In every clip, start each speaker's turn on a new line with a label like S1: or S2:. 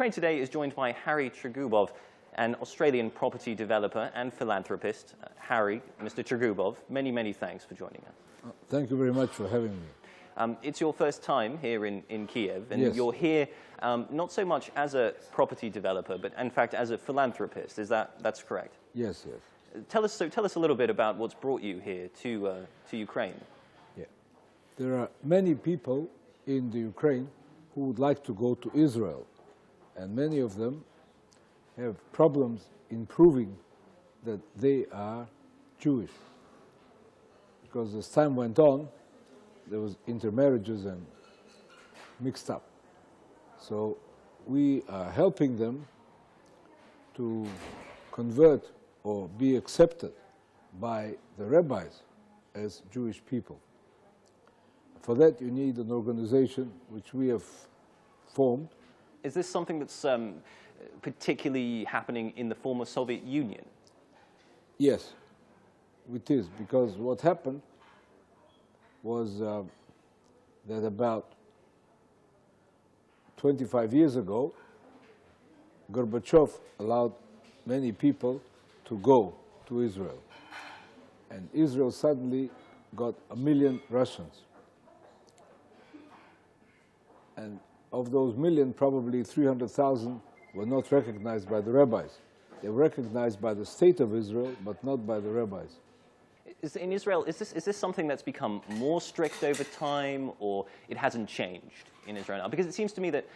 S1: Ukraine Today is joined by Harry Triguboff, an Australian property developer and philanthropist. Harry, Mr. Triguboff, many, many thanks for joining us.
S2: Thank you very much for having me.
S1: It's your first time here in Kyiv, and
S2: yes.
S1: You're here not so much as a property developer, but in fact as a philanthropist. That's correct?
S2: Yes, yes.
S1: Tell us a little bit about what's brought you here to Ukraine.
S2: Yeah. There are many people in the Ukraine who would like to go to Israel, and many of them have problems in proving that they are Jewish. Because as time went on, there was intermarriages and mixed up. So we are helping them to convert or be accepted by the rabbis as Jewish people. For that, you need an organization which we have formed.
S1: Is this something that's particularly happening in the former Soviet Union?
S2: Yes, it is, because what happened was that about 25 years ago, Gorbachev allowed many people to go to Israel. And Israel suddenly got 1 million Russians. And of those million, probably 300,000 were not recognized by the rabbis. They were recognized by the state of Israel, but not by the rabbis.
S1: In Israel, is this something that's become more strict over time, or it hasn't changed in Israel now? Because it seems to me that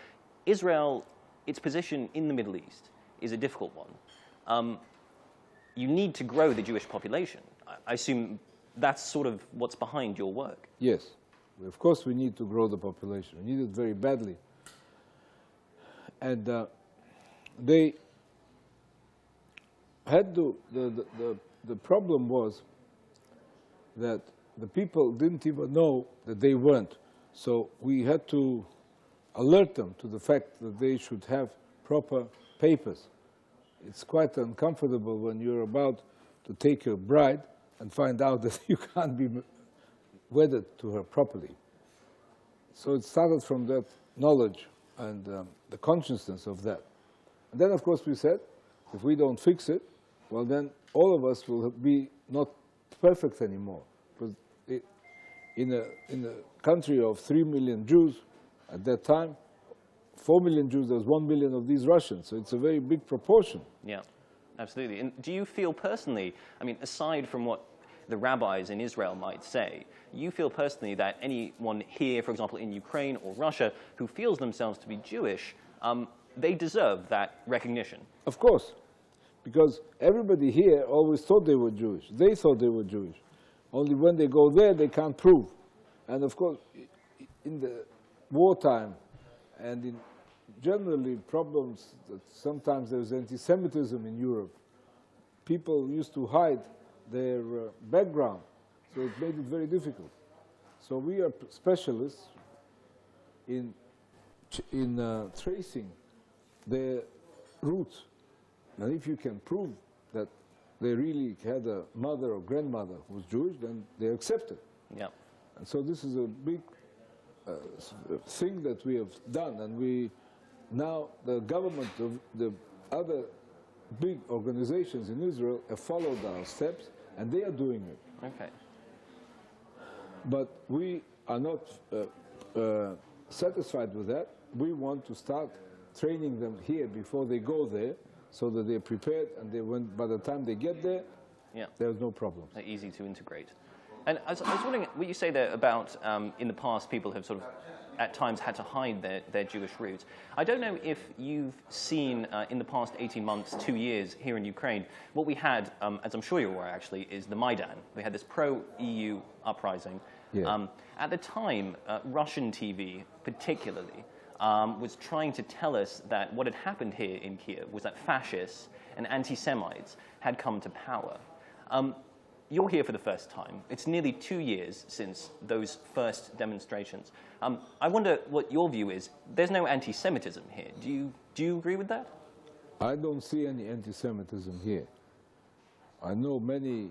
S1: Israel, its position in the Middle East, is a difficult one. You need to grow the Jewish population. I assume that's sort of what's behind your work.
S2: Yes. Of course, we need to grow the population. We need it very badly. And they had to, the problem was that the people didn't even know that they weren't. So we had to alert them to the fact that they should have proper papers. It's quite uncomfortable when you're about to take your bride and find out that you can't be wedded to her properly. So it started from that knowledge and the consciousness of that. And then, of course, we said, if we don't fix it, well, then all of us will be not perfect anymore. Because in a country of 3 million Jews at that time, 4 million Jews, there was 1 million of these Russians. So it's a very big proportion.
S1: Yeah, absolutely. And do you feel personally, I mean, aside from what the rabbis in Israel might say, you feel personally that anyone here, for example, in Ukraine or Russia, who feels themselves to be Jewish, they deserve that recognition?
S2: Of course, because everybody here always thought they were Jewish. They thought they were Jewish. Only when they go there, they can't prove. And of course, in the wartime and in generally problems that sometimes there's anti-Semitism in Europe, people used to hide their background, so it made it very difficult. So we are specialists in tracing their roots. And if you can prove that they really had a mother or grandmother who was Jewish, then they're accepted.
S1: Yeah.
S2: And so this is a big thing that we have done, and we now the government of the other big organizations in Israel have followed our steps, and they are doing it.
S1: Okay.
S2: But we are not satisfied with that. We want to start training them here before they go there, so that they're prepared, and by the time they get there,
S1: yeah,
S2: there's no problem.
S1: They're easy to integrate. And I was wondering, what you say there about in the past people have sort of at times had to hide their Jewish roots. I don't know if you've seen in the past 18 months, 2 years here in Ukraine, what we had, as I'm sure you're aware actually, is the Maidan. We had this pro-EU uprising.
S2: Yeah.
S1: At the time, Russian TV particularly was trying to tell us that what had happened here in Kyiv was that fascists and anti-Semites had come to power. You're here for the first time. It's nearly 2 years since those first demonstrations. I wonder what your view is. There's no anti-Semitism here. Do you agree with that?
S2: I don't see any anti-Semitism here. I know many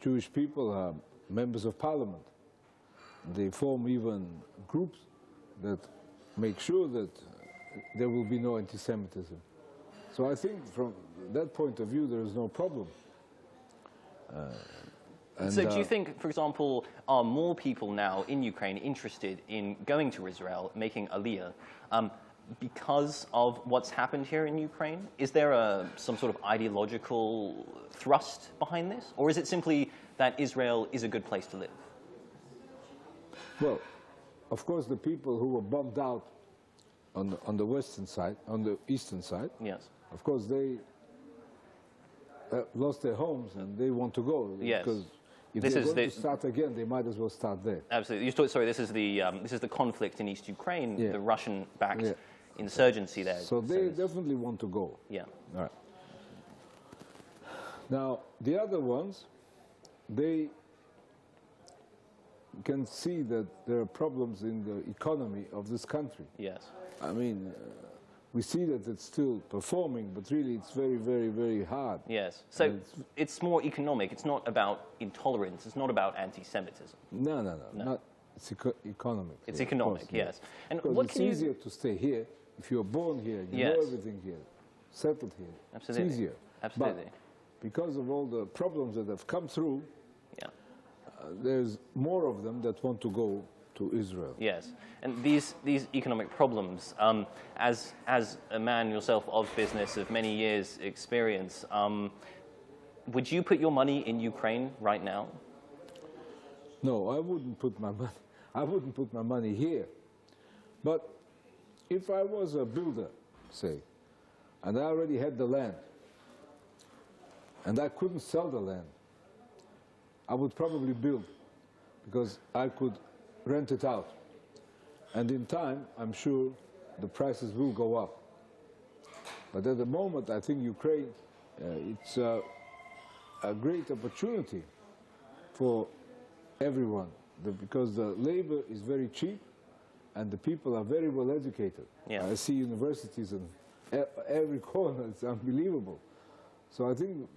S2: Jewish people are members of parliament. They form even groups that make sure that there will be no anti-Semitism. So I think from that point of view, there is no problem.
S1: So do you think, for example, are more people now in Ukraine interested in going to Israel, making Aliyah, because of what's happened here in Ukraine? Is there some sort of ideological thrust behind this? Or is it simply that Israel is a good place to live?
S2: Well, of course, the people who were bombed out on the western side, on the eastern side,
S1: yes,
S2: of course, they lost their homes and they want to go.
S1: Yes.
S2: Because if they're going to start again, they might as well start there.
S1: Absolutely. Sorry, this is the conflict in East Ukraine,
S2: Yeah.
S1: the Russian-backed insurgency there.
S2: So they definitely want to go.
S1: Yeah.
S2: All right. Now, the other ones, they can see that there are problems in the economy of this country.
S1: Yes.
S2: I mean, we see that it's still performing, but really it's very, very, very hard.
S1: Yes. So it's more economic. It's not about intolerance. It's not about anti-Semitism.
S2: No. Not, it's economic.
S1: It's economic, yes. And
S2: because
S1: what
S2: it's easier to stay here if you're born here, you know everything here, settled here.
S1: Absolutely.
S2: It's easier.
S1: Absolutely.
S2: But because of all the problems that have come through,
S1: yeah.
S2: There's more of them that want to go to Israel.
S1: Yes, and these economic problems, as a man yourself of business, of many years' experience, would you put your money in Ukraine right now?
S2: No, I wouldn't put my money. I wouldn't put my money here. But if I was a builder, say, and I already had the land, and I couldn't sell the land, I would probably build, because I could rent it out. And in time, I'm sure the prices will go up. But at the moment, I think Ukraine, it's a great opportunity for everyone, because the labor is very cheap and the people are very well educated.
S1: Yeah.
S2: I see universities in every corner. It's unbelievable. So I think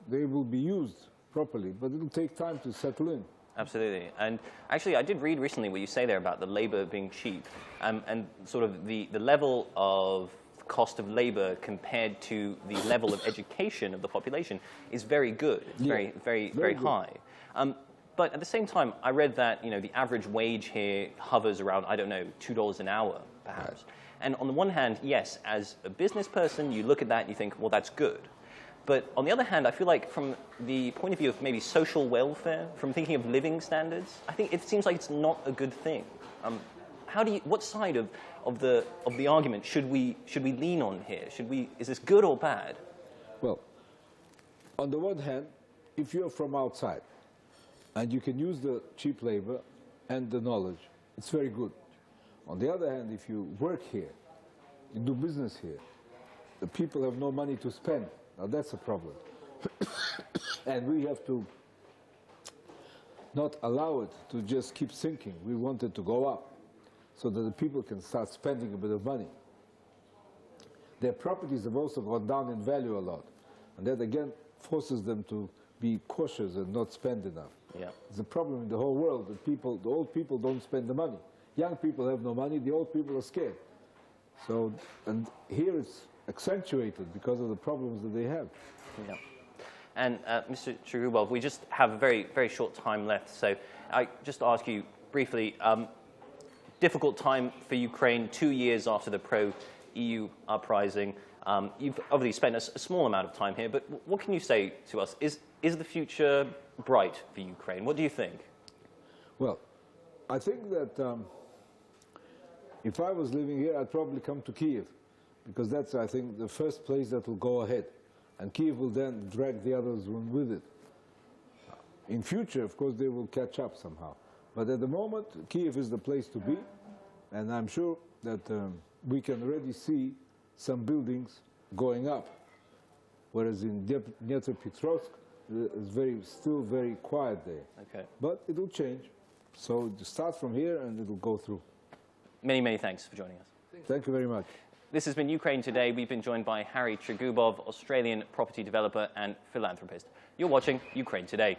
S2: they will be used properly, but it'll take time to settle in.
S1: Absolutely. And actually, I did read recently what you say there about the labor being cheap, and sort of the level of cost of labor compared to the level of education of the population is very good. It's very high. But at the same time, I read that the average wage here hovers around, I don't know, $2 an hour, perhaps. Right. And on the one hand, yes, as a business person, you look at that and you think, well, that's good. But on the other hand, I feel like from the point of view of maybe social welfare, from thinking of living standards, I think it seems like it's not a good thing. What side of the argument should we lean on here? Is this good or bad?
S2: Well, on the one hand, if you're from outside and you can use the cheap labor and the knowledge, it's very good. On the other hand, if you work here, you do business here, the people have no money to spend. Now that's a problem. And we have to not allow it to just keep sinking. We want it to go up so that the people can start spending a bit of money. Their properties have also gone down in value a lot. And that again forces them to be cautious and not spend enough.
S1: Yeah.
S2: It's a problem in the whole world that the old people don't spend the money. Young people have no money, the old people are scared. So, and here it's accentuated because of the problems that they have.
S1: Yeah. And Mr. Triguboff, we just have a very, very short time left. So I just ask you briefly, difficult time for Ukraine 2 years after the pro-EU uprising. You've obviously spent a small amount of time here, but what can you say to us? Is the future bright for Ukraine? What do you think?
S2: Well, I think that if I was living here, I'd probably come to Kyiv, because that's, I think, the first place that will go ahead. And Kyiv will then drag the others with it. In future, of course, they will catch up somehow. But at the moment, Kyiv is the place to be. And I'm sure that we can already see some buildings going up. Whereas in Dnipropetrovsk, it's still very quiet there.
S1: Okay.
S2: But it will change. So start from here and it will go through.
S1: Many, many thanks for joining us.
S2: Thank you very much.
S1: This has been Ukraine Today. We've been joined by Harry Triguboff, Australian property developer and philanthropist. You're watching Ukraine Today.